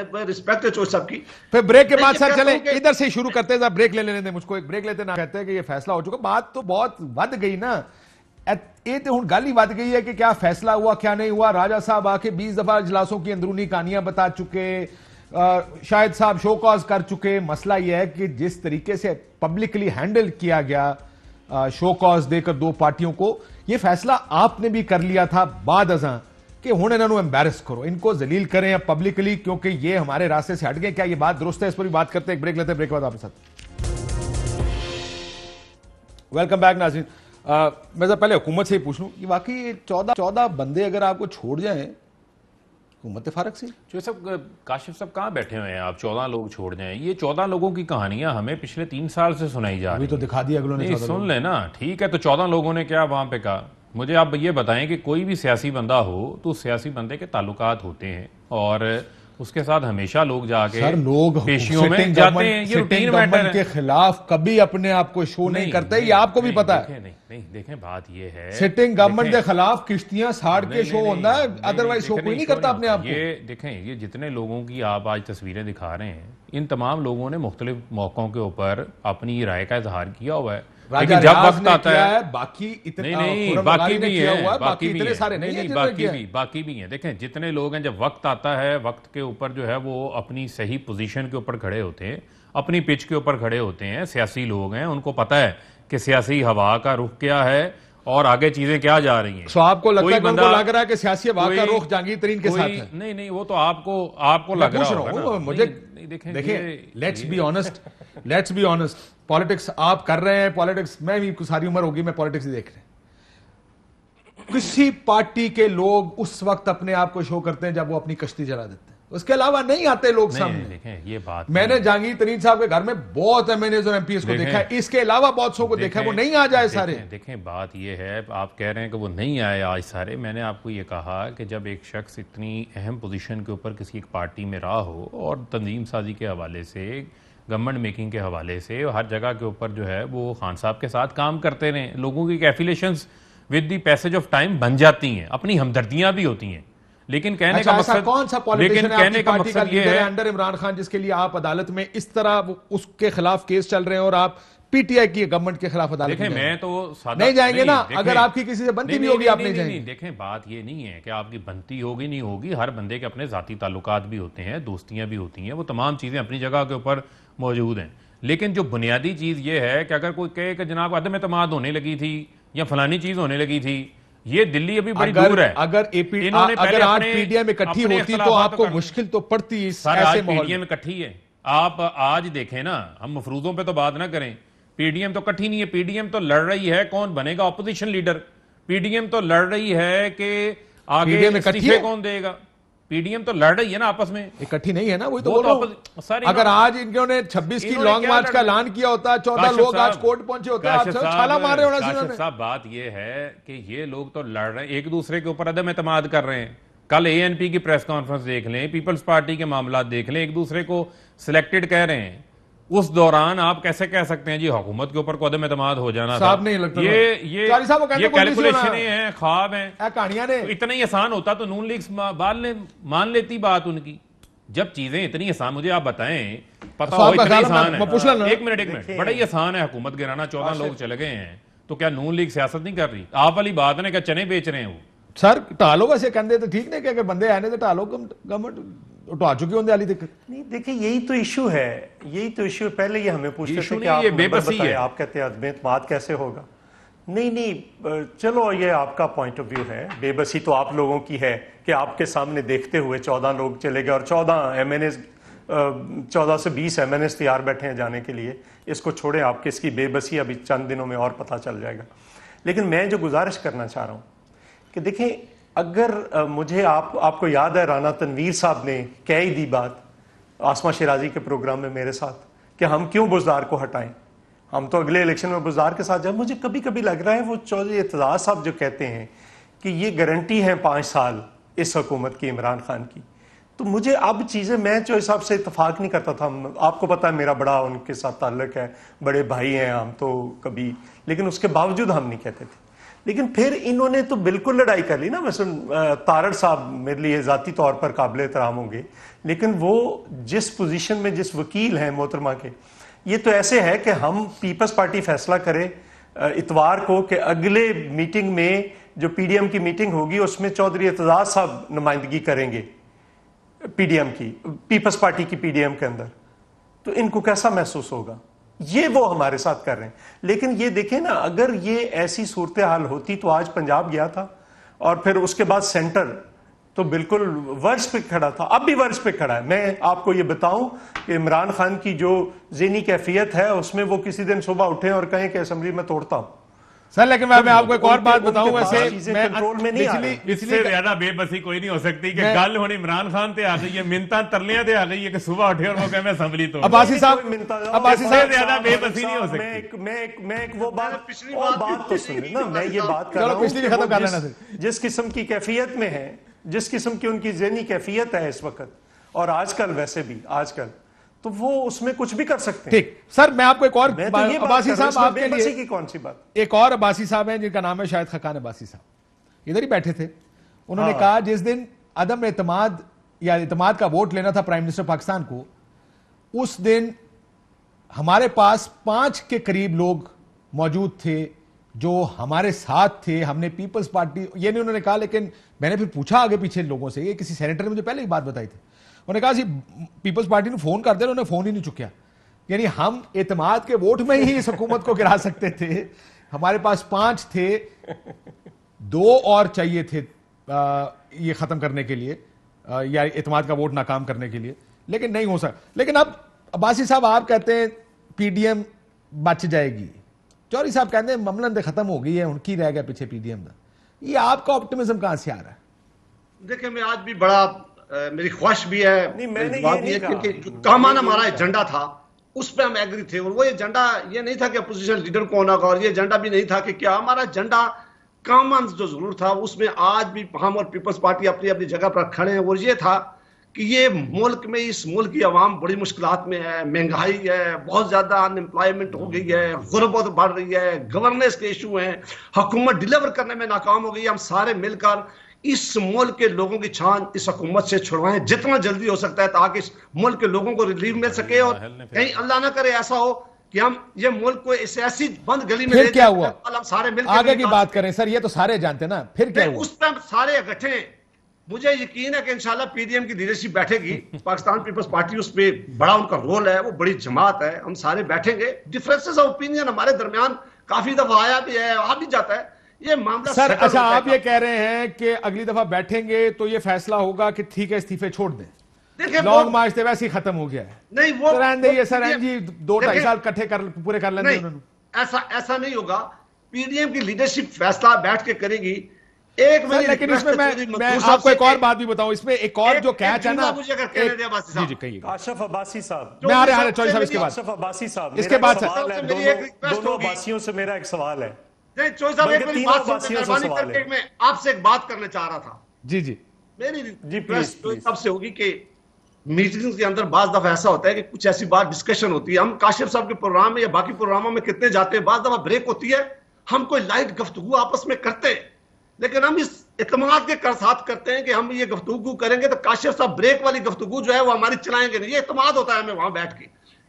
I: मैं रिस्पेक्ट है चौधरी साहब की।
A: फिर ब्रेक के बाद सर चले इधर से शुरू करते हैं, ब्रेक ले लेने दें मुझको, एक ब्रेक लेते ना। कहते हैं कि ये फैसला हो चुका, बात तो बहुत बढ़ गई ना, ये तो हुण गल ही बढ़ गई है कि क्या फैसला हुआ क्या नहीं हुआ। राजा साहब आके 20 दफा इजलासों की अंदरूनी कहानियां बता चुके, शाहिद साहब शो कॉज कर चुके। मसला यह है कि जिस तरीके से पब्लिकली हैंडल किया गया शो कॉज देकर दो पार्टियों को, यह फैसला आपने भी कर लिया था बाद अज़ां कि हुण इन्होंने एम्बैरस करो, इनको जलील करें अब पब्लिकली, क्योंकि ये हमारे रास्ते से हट गए। क्या ये बात दुरुस्त है? इस पर भी बात करते हैं, एक ब्रेक लेते हैं, ब्रेक के बाद आपके साथ। वेलकम बैक नाज़रीन। मैं जरा पहले हुकूमत से ही पूछ लूं कि वाकई 14 बंदे अगर आपको छोड़ जाएं हुकूमत फारक से,
G: जो सब काशिफ साहब कहाँ बैठे हुए हैं, आप 14 लोग छोड़ जाएं, ये 14 लोगों की कहानियां हमें पिछले 3 साल से सुनाई जा रही है।
A: तो दिखा दिया अगलों ने,
G: सुन लेना, ठीक है। तो 14 लोगों ने क्या वहां पे कहा, मुझे आप ये बताएं कि कोई भी सियासी बंदा हो तो सियासी बंदे के ताल्लुकात होते हैं और उसके साथ हमेशा लोग जाके
A: सर लोग
G: पेशियों में जाते हैं। ये रूटीन मैटर है।
A: के खिलाफ कभी अपने आप को शो नहीं करते, ये आपको भी पता है।
G: नहीं देखें, बात ये है
A: सिटिंग गवर्नमेंट के खिलाफ किश्तियां साड़ के शो होता है, अदरवाइज शो कोई नहीं करता अपने आप को।
G: ये देखें, ये जितने लोगों की आप आज तस्वीरें दिखा रहे हैं, इन तमाम लोगों ने मुख्तलिफ मौकों के ऊपर अपनी राय का इजहार किया हुआ है। लेकिन जब वक्त आता है,
A: बाकी इतने
G: नहीं बाकी भी है,
A: बाकी इतने सारे नहीं,
G: बाकी भी हैं। देखें जितने लोग हैं, जब वक्त आता है, वक्त के ऊपर जो है वो अपनी सही पोजीशन के ऊपर खड़े होते हैं, अपनी पिच के ऊपर खड़े होते हैं। सियासी लोग हैं, उनको पता है कि सियासी हवा का रुख क्या है और आगे चीजें क्या जा रही हैं।
A: तो आपको लगता है, उनको लग रहा है कि सियासी हवा का रुख जहांगीर तरीन के साथ है?
G: नहीं, वो तो आपको लग रहा होगा।
A: मुझे देखें, लेट्स बी ऑनेस्ट, पॉलिटिक्स आप कर रहे हैं, पॉलिटिक्स मैं भी सारी उम्र होगी मैं पॉलिटिक्स ही देख रहे हैं। किसी पार्टी के लोग उस वक्त अपने आप को शो करते हैं जब वो अपनी कश्ती जला देते हैं, उसके अलावा नहीं आते लोग सामने।
G: देखें ये बात,
A: मैंने जहांगीर तरीन साहब के घर में बहुत एमएनएस और एमपीएस को देखा है, इसके अलावा बहुत सौ को देखा है, वो नहीं आ जाए सारे।
G: देखें बात ये है, आप कह रहे हैं कि वो नहीं आए आज सारे। मैंने आपको ये कहा कि जब एक शख्स इतनी अहम पोजीशन के ऊपर किसी एक पार्टी में रहा हो और तंजीम साजी के हवाले से, गवर्नमेंट मेकिंग के हवाले से, हर जगह के ऊपर जो है वो खान साहब के साथ काम करते रहे, लोगों की affiliations with the passage of time बन जाती हैं, अपनी हमदर्दियां भी होती हैं। लेकिन कहने का मकसद,
A: कौन सा पॉलिटिशियन है आपकी पार्टी का लीडर है अंडर इमरान खान, जिसके लिए आप अदालत में इस तरह उसके खिलाफ केस चल रहे हैं और आप पीटीआई की गवर्नमेंट के खिलाफ अदालत में
G: मैं तो
A: नहीं जाएंगे ना? अगर आपकी किसी से बनती भी होगी आप नहीं जाएंगे।
G: देखें बात ये नहीं है कि आपकी बनती होगी नहीं होगी, हर बंदे के अपने जाती ताल्लुकात भी होते हैं, दोस्तियां भी होती हैं, वो तमाम चीजें अपनी जगह के ऊपर मौजूद हैं। लेकिन जो बुनियादी चीज ये है कि अगर कोई कहे कि जनाब अदम एतमाद होने लगी थी या फलानी चीज होने लगी थी, ये दिल्ली अभी बड़ी दूर है।
A: अगर अगर आज पीडीएम इकट्ठी होती तो आपको मुश्किल तो पड़ती इस ऐसे माहौल में।
G: पीडीएम इकट्ठी है, आप आज देखें ना, हम मफरूजों पे तो बात ना करें, पीडीएम तो इकट्ठी नहीं है। पीडीएम तो लड़ रही है कौन बनेगा ऑपोजिशन लीडर, पीडीएम तो लड़ रही है कि आगे इस्तीफे कौन देगा। पीडीएम तो लड़ रही है ना आपस में,
A: इकट्ठी नहीं है ना, वही तो बोल रहा हूं। अगर आज इन्होंने 26 की लॉन्ग मार्च का ऐलान किया होता, 14 लोग आज कोर्ट पहुंचे होते, आप सब छाला मारे होना चाहिए।
G: साहब बात ये है कि ये लोग तो लड़ रहे हैं, एक दूसरे के ऊपर अदम एतमाद कर रहे हैं। कल एएनपी की प्रेस कॉन्फ्रेंस देख लें, पीपल्स पार्टी के मामला देख लें, एक दूसरे को सिलेक्टेड कह रहे हैं। उस दौरान आप कैसे कह सकते हैं जी हुकूमत के ऊपर अदम एतमाद हो जाना था?
A: नहीं लगता
G: ये कैलकुलेशन हैं, ख्वाब हैं,
A: कहानियां ने।
G: तो इतना ही आसान होता तो नून लीग मान लेती बात उनकी। जब चीजें इतनी आसान, मुझे आप बताएं, पता हो इतनी आसान है, एक मिनट बड़ा ही आसान है हुकूमत गिराना, 14 लोग चले गए हैं, तो क्या नून लीग सियासत नहीं कर रही? आप वाली बात है, क्या चने बेच रहे हैं वो?
A: सर टालो वैसे कहते तो ठीक नहीं कि अगर बंदे आने तो टालो, गवर्नमेंट उठा चुकी होने वाली दिक्कत
H: नहीं। देखिए यही तो इशू है, यही तो इशू है। पहले ये हमें पूछते थे कि आप
G: बेबसी है,
H: आप कहते हैं अदम एतमाद कैसे होगा? नहीं, चलो ये आपका पॉइंट ऑफ व्यू है। बेबसी तो आप लोगों की है कि आपके सामने देखते हुए 14 लोग चले गए और 14 से 20 एमएनएस तैयार बैठे हैं जाने के लिए। इसको छोड़े, आपके इसकी बेबसी अभी चंद दिनों में और पता चल जाएगा। लेकिन मैं जो गुजारिश करना चाह रहा हूं कि देखें, अगर मुझे आपको याद है राना तनवीर साहब ने कह ही दी बात आसमा शिराजी के प्रोग्राम में मेरे साथ कि हम क्यों बुज़दार को हटाएं, हम तो अगले इलेक्शन में बुज़दार के साथ जाए। मुझे कभी कभी लग रहा है वो चौधरी एतजाज साहब जो कहते हैं कि ये गारंटी है 5 साल इस हुकूमत की, इमरान खान की, तो मुझे अब चीज़ें, मैं जो हिसाब से इतफाक नहीं करता था, आपको पता है मेरा बड़ा उनके साथ ताल्लुक है, बड़े भाई हैं हम तो कभी, लेकिन उसके बावजूद हम नहीं कहते थे। लेकिन फिर इन्होंने तो बिल्कुल लड़ाई कर ली ना। मसलन तारड़ साहब मेरे लिए ज़ाती तौर पर काबिल एहतराम होंगे, लेकिन वो जिस पोजीशन में, जिस वकील हैं मोहतरमा के, ये तो ऐसे है कि हम पीपल्स पार्टी फैसला करे इतवार को कि अगले मीटिंग में जो पीडीएम की मीटिंग होगी उसमें चौधरी एतजाज साहब नुमाइंदगी करेंगे पीडीएम की, पीपल्स पार्टी की पीडीएम के अंदर। तो इनको कैसा महसूस होगा? ये वो हमारे साथ कर रहे हैं। लेकिन ये देखें ना, अगर ये ऐसी सूरत हाल होती तो आज पंजाब गया था और फिर उसके बाद सेंटर तो बिल्कुल वर्ष पे खड़ा था, अब भी वर्ष पे खड़ा है। मैं आपको ये बताऊं कि इमरान खान की जो ज़हनी कैफियत है उसमें वो किसी दिन सुबह उठे और कहें कि असेंबली में तोड़ता हूं
A: सर। लेकिन मैं आपको एक और बात बताऊं, वैसे मैं
H: कंट्रोल में नहीं आ रही।
G: इससे ज्यादा बेबसी कोई नहीं हो सकती कि गल होनी इमरान खान ते आ गई है, मिन्नतां तरलियां ते आ गई है कि सुबह उठे और वो कहे मैं असेंबली तोड़।
A: अब्बासी साहब
G: ज्यादा बेबसी नहीं हो सकती।
H: मैं एक वो बात तो सुन ना, मैं ये बात कर रहा हूं जिस किस्म की कैफियत में है, जिस किस्म की उनकी ज़हनी कैफियत है इस वक्त और आजकल, वैसे भी आजकल, तो वो उसमें कुछ भी कर सकते हैं।
A: ठीक सर, मैं आपको एक और अब्बासी साहब आपके लिए
H: की कौन सी बात,
A: एक और अब्बासी साहब हैं जिनका नाम है शायद खकान अब्बासी साहब, इधर ही बैठे थे। उन्होंने कहा जिस दिन अदम एतमाद या एतमाद का वोट लेना था प्राइम मिनिस्टर पाकिस्तान को, उस दिन हमारे पास 5 के करीब लोग मौजूद थे जो हमारे साथ थे। हमने पीपल्स पार्टी, ये नहीं उन्होंने कहा, लेकिन मैंने फिर पूछा आगे पीछे लोगों से, ये किसी सेनेटर ने मुझे पहले ही बात बताई थी। उन्होंने कहा जी पीपल्स पार्टी ने फोन कर दिया, उन्होंने फोन ही नहीं चुकिया। यानी हम एतमाद के वोट में ही इस हुकूमत को गिरा सकते थे। हमारे पास 5 थे, 2 और चाहिए थे ये खत्म करने के लिए या एतमाद का वोट नाकाम करने के लिए, लेकिन नहीं हो सका। लेकिन अब अब्बासी साहब आप कहते हैं पीडीएम बच जाएगी, चौधरी साहब कहते हैं मामला खत्म हो गई है, उनकी रह गया पीछे पीडीएम का। ये आपका ऑप्टिमिज्म कहां से आ रहा है?
I: देखिए, मैं आज भी बड़ा मेरी ख्वाहिश भी है, क्योंकि कामान हमारा एजेंडा था, उस पर हम एग्री थे। और वो एजेंडा ये नहीं था कि अपोजिशन लीडर कौन होगा, और ये एजेंडा भी नहीं था कि क्या, हमारा एजेंडा कामन जो जरूर था, उसमें आज भी हम और पीपल्स पार्टी अपनी अपनी जगह पर खड़े हैं। और ये था कि ये मुल्क में, इस मुल्क की आवाम बड़ी मुश्किलात में है, महंगाई है, बहुत ज्यादा अनएम्प्लॉयमेंट हो गई है, गुर्बत बढ़ रही है, गवर्नेंस के इशू हैं, हुकूमत डिलीवर करने में नाकाम हो गई है। हम सारे मिलकर इस मुल्क के लोगों की छान इस हुकूमत से छुड़वाएं जितना जल्दी हो सकता है, ताकि इस मुल्क के लोगों को रिलीफ मिल सके। और कहीं अल्लाह ना करे ऐसा हो कि हम ये मुल्क को इस ऐसी बंद गली में
A: फिर क्या हुआ,
I: हम सारे मिलकर
A: आगे की बात करें सर, ये तो सारे जानते ना, फिर क्या हुआ?
I: उस पर सारे इकट्ठे। मुझे यकीन है कि इंशाल्लाह पीडीएम की लीडरशिप बैठेगी, पाकिस्तान पीपल्स पार्टी उस पर बड़ा उनका रोल है, वो बड़ी जमात है, हम सारे बैठेंगे। डिफरेंसेस ऑफ ओपिनियन हमारे दरमियान काफी दफा आया भी है, आ भी जाता है, ये मामला
A: सर
I: settle
A: अच्छा
I: हो
A: आप
I: जाएगा।
A: ये कह रहे हैं कि अगली दफा बैठेंगे तो ये फैसला होगा कि ठीक है इस्तीफे छोड़ दें,
I: देखिए
A: लॉन्ग मार्च तो वैसे ही खत्म हो गया है।
I: नहीं वो
A: तो रहने दीजिए सर,
I: देखिए,
A: जी 2-2.5
I: देखिए,
A: साल इकट्ठे पूरे कर लेंगे
I: नहीं
A: उन्होंने।
I: ऐसा नहीं होगा। पीडीएम की लीडरशिप फैसला बैठ के करेगी। एक
A: सर लेकिन इसमें मैं आपको एक और बात भी बताऊं, इसमें एक और जो कैच है ना,
I: मुझे अगर कहने दिया बासी
A: जी
I: साहब,
A: जी कहिए।
H: आशरफ अब्बासी साहब,
A: मैं आ रहा है चौधरी साहब इसके बाद,
H: आशरफ अब्बासी साहब,
A: इसके
H: मेरा
A: बाद
H: एक सवाल है,
I: मेरी एक रिक्वेस्ट
H: दोनों
I: होगी।
H: अब्बासियों से मेरा एक सवाल है।
I: नहीं चौधरी साहब, एक
H: बल्कि
I: मेरी
H: तीनों
I: बात सुनते,
H: अब्बासियों से
I: मेहरबानी
H: सवाल
I: करके
H: है।
I: मैं आपसे एक बात करना चाह रहा था।
A: जी जी
I: मेरी
H: जी,
I: रिक्वेस्ट
H: प्लीज।
I: सबसे होगी कि मीटिंग्स के अंदर बाज दफा ऐसा होता है कि कुछ ऐसी बात डिस्कशन होती है, हम काशिफ साहब के प्रोग्राम में या बाकी प्रोग्रामों में कितने जाते हैं, बाज दफा ब्रेक होती है, हम कोई लाइट गुफ्तगू आपस में करते हैं, लेकिन हम इस इत्मीनान के साथ करते हैं कि हम ये गुफ्तगू करेंगे तो काशिफ साहब ब्रेक वाली गुफ्तगू जो है वो हमारी चलाएंगे नहीं, ये इत्मीनान होता है हमें वहां बैठ के।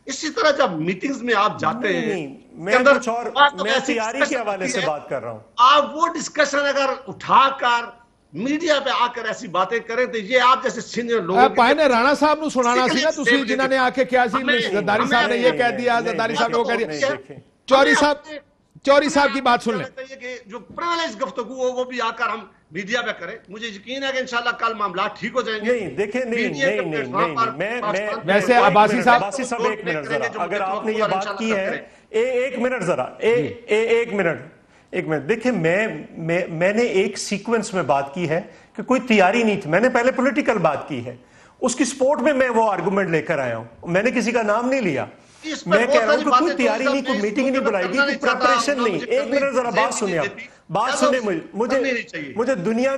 I: इसी तरह जब मीटिंग्स में आप जाते हैं,
H: नहीं,
I: के
H: मैं
I: अंदर
H: कुछ और,
I: बात तो
H: मैं
I: ऐसी
H: तैयारी
I: discussion
H: के हवाले
I: होती
H: से
I: है,
H: बात कर रहा हूं।
I: आप वो डिस्कशन अगर उठाकर मीडिया पे आकर ऐसी बातें करें तो ये आप जैसे सीनियर लोगों की-
A: पाए ने राणा साहब ਨੂੰ ਸੁਣਾਣਾ ਸੀ ਨਾ ਤੁਸੀਂ, ਜਿਨ੍ਹਾਂ ਨੇ आके क्या सी
I: हमें-
A: जरदारी साहब ने ये
H: नहीं,
A: कह
H: नहीं,
A: दिया,
H: नहीं,
A: जरदारी
H: नहीं,
A: साहब ने वो कह
H: नहीं,
A: दिया।
H: देखें।
A: चौधरी साहब की बात सुन लें।
I: कि जो प्रिविलेज गुफ्तगू हो वो भी आकर हम मीडिया पे करें। मुझे यकीन है कि इंशाल्लाह कल मामला ठीक हो जाएंगे।
H: नहीं देखें, नहीं
I: मीडिया के
H: नहीं नहीं
I: प्लेटफॉर्म पर
H: नहीं
I: पाकिस्तान
H: मैं
A: वैसे
H: एक
A: अब्बासी
H: मिनट,
A: साहब-
H: अब्बासी साहब एक मिनट
I: करेंगे,
H: जरा,
I: जो
H: अगर
I: मुद्दे
H: आपने ये
I: पर
H: बात
I: इंशाल्लाह
H: की है,
I: करें।
H: एक मिनट जरा, एक मिनट देखिए, मैंने एक सीक्वेंस में बात की है कि कोई तैयारी नहीं थी, मैंने पहले पॉलिटिकल बात की है, उसकी सपोर्ट में मैं वो आर्गुमेंट लेकर आया हूं, मैंने किसी का नाम नहीं लिया।
I: इस पर
H: मैं
I: बहुत
H: कह रहा हूं
I: सारी
H: कि
I: बातें
H: कोई तैयारी
I: तो
H: नहीं, कोई
I: मैं
H: मीटिंग नहीं
I: इसको
H: बुलाएगी,
I: करना
H: कोई
I: नहीं चाहता,
H: प्रिपरेशन
I: आप
H: नहीं।
I: मुझे
H: एक मिनट जरा बात सुनिए, बात सुने मुझे दुनिया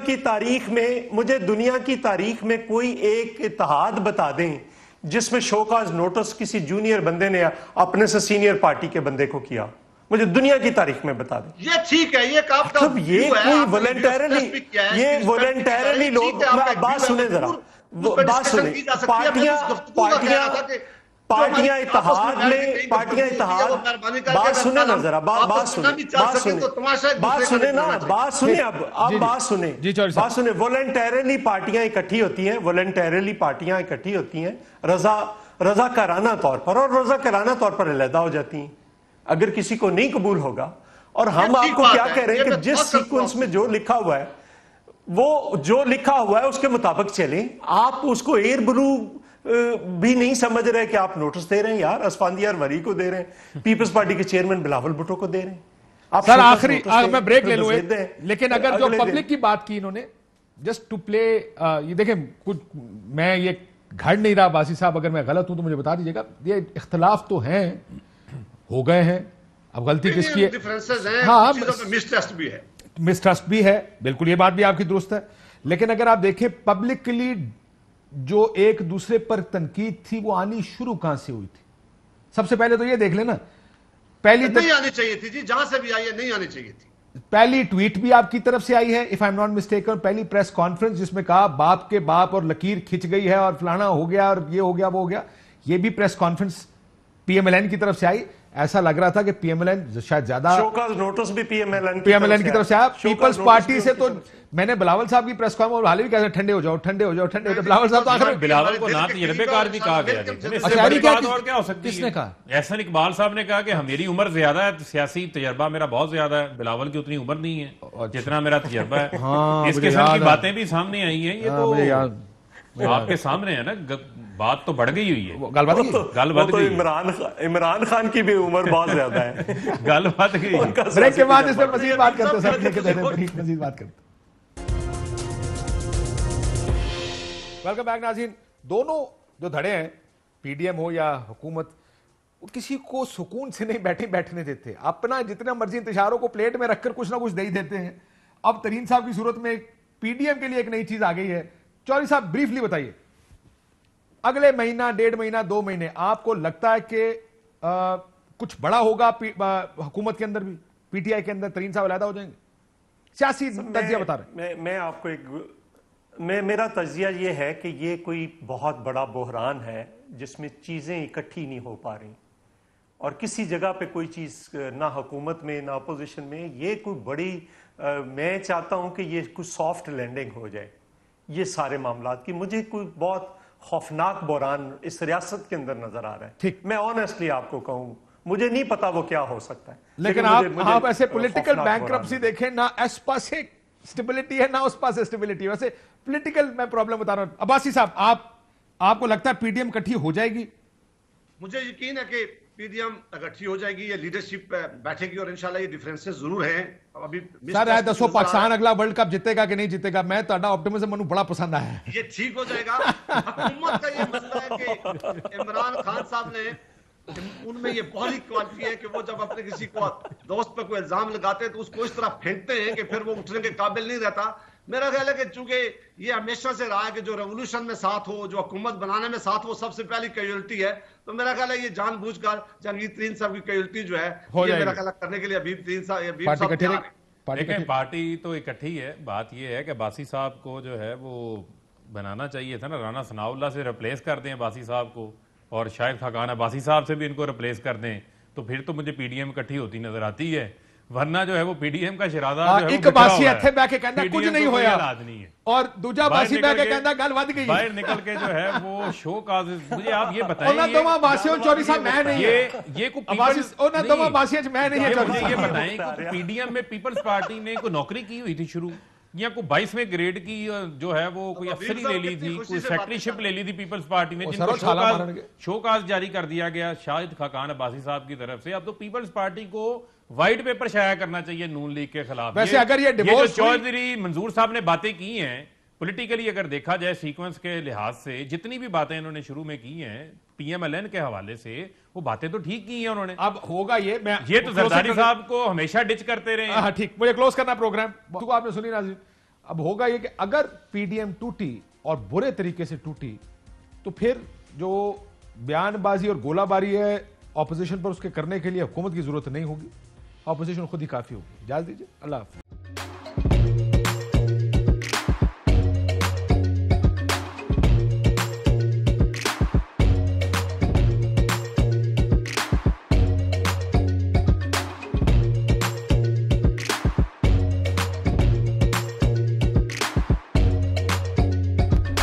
H: की तारीख में कोई एक इत्तेहाद बता दें जिसमें शोकाज नोटिस किसी जूनियर बंदे ने अपने से सीनियर पार्टी के बंदे को किया, मुझे दुनिया की तारीख में बता दें।
I: ये ठीक है, ये आपका
H: मतलब ये
I: view है,
H: कोई
I: आपने
H: वॉलंटरली,
I: view किया है,
H: ये
I: इसकी
H: वॉलंटरली
I: ठीक
H: लोग,
I: है, आपका एक
H: बात
I: view है,
H: सुने जरा,
I: उस पर
H: बात
I: discussion
H: सुने,
I: की जा सकती है। मैं इस गुफ्तगू का कह रहा था कि
H: पार्टियां इत्तेहाद में, बात सुने ना जरा, बात सुने ना, बात सुने, अब बात सुने, बात सुने। वॉलंटरली पार्टियां इकट्ठी होती हैं, वॉलंटरली पार्टियां इकट्ठी होती हैं रजाकाराना तौर पर, और रजाकाराना तौर पर अलहदा हो जाती हैं अगर किसी को नहीं कबूल होगा। और हम आपको क्या कह रहे हैं कि जिस सीक्वेंस में जो लिखा हुआ है, वो जो लिखा हुआ है उसके मुताबिक चलें। आप उसको एयर ब्लू भी नहीं समझ रहे कि आप नोटिस दे रहे हैं यार, असफांदियार वली को दे रहे हैं, पीपल्स पार्टी के चेयरमैन बिलावल भुट्टो को दे रहे हैं। आप
A: सर आखिरी मैं ब्रेक ले लूं,
H: लेकिन
A: लेकिन अगर जो पब्लिक की बात की इन्होंने, जस्ट टू प्ले, ये देखें कुछ, मैं ये घड़ नहीं रहा बासी साहब, अगर मैं गलत हूं तो मुझे बता दीजिएगा। ये इख्तलाफ तो हैं, हो गए हैं, अब गलती किसकी है?
I: डिफरेंसेस हैं,
A: हाँ,
I: मिसट्रस्ट भी है,
A: मिसट्रस्ट भी है, बिल्कुल ये बात भी आपकी दुरुस्त है। लेकिन अगर आप देखें पब्लिकली जो एक दूसरे पर तनकीद थी वो आनी शुरू कहां से हुई थी? सबसे पहले तो ये देख लेना,
I: नहीं आनी चाहिए थी जी, जहां से भी आई है नहीं आनी चाहिए थी।
A: पहली ट्वीट भी आपकी तरफ से आई है, if I am not mistaken, पहली प्रेस कॉन्फ्रेंस जिसमें कहा बाप के बाप और लकीर खिंच गई है और फलाना हो गया और ये हो गया वो हो गया, ये भी प्रेस कॉन्फ्रेंस पीएमएलएन की तरफ से आई। ऐसा लग रहा था कि पीएमएलएन शायद ज्यादा,
H: शोकाज नोटिस भी पीएमएलएन
A: की तरफ से आया, पीपल्स पार्टी से तो मैंने बिलावल साहब की प्रेस कॉन्फ्रेंस हाल ही कहते ठंडे हो जाओ ठंडे हो जाओ ठंडे हो जाओ, बिलावल साहब तो आखिर
G: बिलावल को ना तजर्बेकार भी कहा गया,
A: अच्छा, और
G: क्या हो सकती है?
A: किसने कहा?
G: एहसन इकबाल साहब ने कहा कि मेरी उम्र ज्यादा है, सियासी तजर्बा मेरा बहुत ज्यादा है, बिलावल की उतनी उम्र नहीं है जितना मेरा तजर्बा है।
A: हाँ,
G: इस किस्म की बातें भी सामने आई हैं, ये तो आपके सामने है ना, बात तो बढ़ गई हुई है,
A: गलबात
G: गई,
H: इमरान खान की भी उम्र बहुत ज्यादा है।
G: गलबात गई।
A: ब्रेक के बाद इस पर मजीद बात करते हैं, मजीद बात करते हैं। वेलकम बैक नाज़रीन। दोनों जो धड़े हैं, पीडीएम हो या हुकूमत, वो किसी को सुकून से नहीं बैठने देते, अपना जितना मर्जी इंतशारों को प्लेट में रखकर कुछ ना कुछ दे ही देते हैं। अब तरीन साहब की सूरत में पीडीएम के लिए एक नई चीज आ गई है। चौधरी साहब ब्रीफली बताइए, अगले महीना, 1.5 महीना, 2 महीने आपको लगता है कि कुछ बड़ा होगा हुकूमत के अंदर भी, पीटीआई के अंदर तरीन साहब अलहदा हो जाएंगे? सियासी तजिया बता रहे।
H: मैं आपको मेरा तजिया ये है कि ये कोई बहुत बड़ा बहरान है जिसमें चीजें इकट्ठी नहीं हो पा रही, और किसी जगह पे कोई चीज ना हुकूमत में ना अपोजिशन में, ये कोई बड़ी मैं चाहता हूं कि ये कुछ सॉफ्ट लैंडिंग हो जाए ये सारे मामलात की। मुझे कोई बहुत खौफनाक बहरान इस रियासत के अंदर नजर आ रहा है।
A: ठीक,
H: मैं ऑनेस्टली आपको कहूं, मुझे नहीं पता वो क्या हो सकता है।
A: लेकिन आप ऐसे पॉलिटिकल बैंक्रप्सी देखें ना, इस पास स्टेबिलिटी है ना उस पास स्टेबिलिटी। वैसे पॉलिटिकल मैं प्रॉब्लम बता रहा हूं। अब्बासी साहब, आपको लगता है पीडीएम इकट्ठी हो जाएगी?
I: मुझे यकीन है कि पीडीएम इकट्ठी हो जाएगी, ये लीडरशिप बैठेगी और इंशाल्लाह ये डिफरेंसेस जरूर हैं। अभी
A: सर राय दसो पाकिस्तान अगला वर्ल्ड कप जीतेगा कि नहीं जीतेगा? मैं तो ऑप्टिमिज्म मैंने बड़ा पसंद आया है।
I: ये ठीक हो जाएगा। हुकूमत का ये मसला है कि इमरान खान साहब ने, उनमें ये बहुत ही क्वालिटी है कि वो जब अपने किसी को दोस्त पे कोई इल्जाम लगाते हैं तो उसको इस तरह फेंकते हैं कि फिर वो उठने के काबिल नहीं रहता। मेरा ख्याल है कि चूंकि ये हमेशा से रहा है कि जो रेवोल्यूशन में साथ हो, जो हुकूमत बनाने में साथ हो, सबसे पहली कैजुअलिटी है। तो मेरा ख्याल है ये जानबूझकर जहांगीर तरीन साहब की कैजुअलिटी जो है ये मेरा ख्याल करने के लिए हबीब तरीन साहब
G: देखें, पार्टी तो इकट्ठी है। बात ये है कि बासी साहब को जो है वो बनाना चाहिए था ना, राना सनाउल्लाह से रिप्लेस कर दें बासी साहब को, और शायद खाकान अब्बासी साहब से भी इनको रिप्लेस कर दें, तो फिर तो मुझे पीडीएम इकट्ठी होती नजर आती है। वरना जो है वो पीडीएम का शरादा जो है
A: एक बासी हथे बैठे कहना कुछ नहीं होया
G: नहीं है,
A: और दूजा बासी बैठे कहना गल वध गई।
G: बाहर निकल के जो है वो शो काज, मुझे आप ये बताएं,
A: ओना दोवा बासियों चौधरी साहब मैं नहीं है,
G: ये को
A: पीपल्स ओना दोवा बासियों मैं नहीं है।
G: मुझे ये बताएं कि पीडीएम में पीपल्स पार्टी ने कोई नौकरी की हुई थी शुरू, या कोई 22वें ग्रेड की जो है वो कोई अफसरी ले ली थी, कोई सेक्रेटरीशिप ले ली थी पीपल्स पार्टी ने, जिनको शोकाज जारी कर दिया गया शाहिद खाकान अब्बासी साहब की तरफ से। अब तो पीपल्स पार्टी को व्हाइट पेपर शाया करना चाहिए नून लीग के खिलाफ।
A: वैसे अगर ये
G: जो चौधरी मंजूर साहब ने बातें की हैं, पॉलिटिकली अगर देखा जाए सीक्वेंस के लिहाज से, जितनी भी बातें इन्होंने शुरू में की हैं पीएमएलएन के हवाले से, वो बातें तो ठीक की हैं उन्होंने।
A: अब होगा ये
G: तो जरदारी साहब को हमेशा डिच करते रहे।
A: हाँ ठीक, मुझे क्लोज करना प्रोग्राम। तो आपने सुनी नाज़रीन, अब होगा ये कि अगर पीडीएम टूटी और बुरे तरीके से टूटी तो फिर जो बयानबाजी और गोलाबारी है ऑपोजिशन पर, उसके करने के लिए हुकूमत की जरूरत नहीं होगी, ऑपोजिशन खुद ही काफी होगी। इजाजत दीजिए, अल्लाह हाफ़िज़।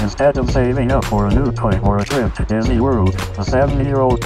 J: Instead of saving up for a new toy or a trip to Disney World, a 7-year-old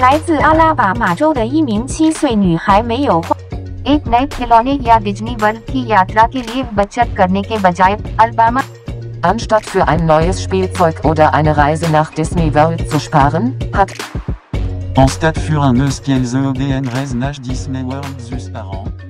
K: 来自阿拉巴马州的一名7岁女孩没有 एक नए खिलौने या डिज्नी वर्ल्ड की यात्रा के लिए बचत करने के बजाय Alabama
L: Anstatt für ein neues Spielzeug oder eine Reise nach Disney World zu sparen, hat
M: En stade für un eus qu'elles EDN Reznach Disney World zus par an.